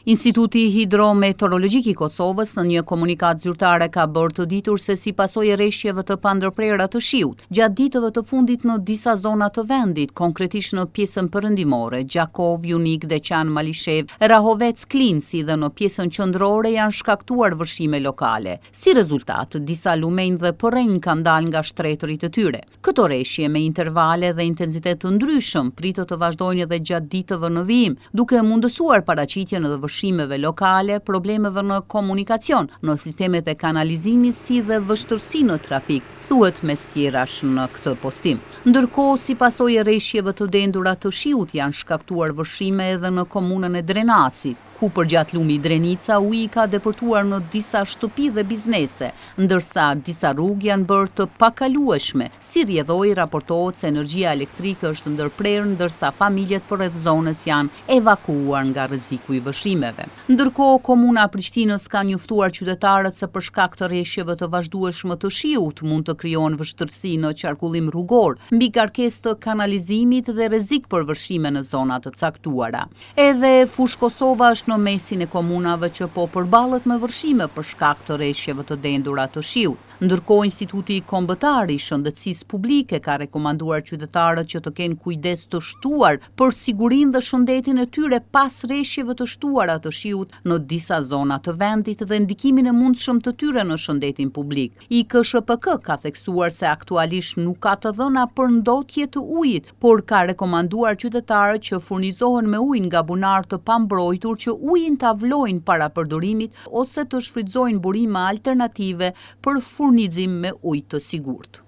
Instituti Hidrometeorologjik i Kosovës në një komunikat zyrtare ka bërë të ditur se si pasojë e rreshjeve të pandërprera të shiut, gjatë ditëve të fundit në disa zona të vendit, konkretisht në pjesën perëndimore, Gjakov, Junik, Deçan, Malishev, Rahovec, Klin, si dhe në pjesën qendrore janë shkaktuar vërshime lokale. Si rezultat, disa lumenj dhe përrenj kanë dalë nga shtretërit e tyre. Këto rreshje me intervale dhe intensitet të ndryshëm pritet të vazhdojnë edhe gjatë ditëve në vijim, duke mundësuar paraqitjen edhe vërshimeve lokale, problemeve në komunikacion, në sistemet e kanalizimit si dhe vështirësi në trafik, thuhet mes tjerash në këtë postim. Ndërkohë, si pasojë e rreshjeve të dendura të shiut janë shkaktuar vërshime edhe në komunën e Drenasit, ku përgjatë lumi Drenica uji ka depërtuar në disa shtëpi dhe biznese, ndërsa disa rrugë janë bërë të pakalueshme. Si rrjedhoi raportohet se energjia elektrike është ndërprerë, ndërsa familjet përreth zonës janë evakuuar nga rreziku i vërshimeve. Ndërkohë, komuna e Prishtinës ka njoftuar qytetarët se për shkak të rreshjeve të vazhdueshme të shiut mund të krijohen vështirësi në qarkullim rrugor, mbi kërkesë të kanalizimit dhe rrezik për vërshime në zona të caktuara. Edhe Fush Kosova është në mesin e komunave që po përballet me vërshime për shkak të rreshjeve të dendura të shiut. Ndërkohë, Instituti Kombëtar i Shëndetësisë Publike ka rekomanduar qytetarët që të kenë kujdes të shtuar për sigurinë dhe shëndetin e tyre pas rreshjeve të shtuara të shiut në disa zona të vendit dhe ndikimin e mundshëm të tyre në shëndetin publik. IKSHPK ka theksuar se aktualisht nuk ka të dhëna për ndotje të ujit, por ka rekomanduar qytetarët që furnizohen me ujë nga bunar të pambrojtur që ujin ta vlojnë para përdorimit ose të shfrytëzojnë burime alternative për furnizim me ujë të sigurt.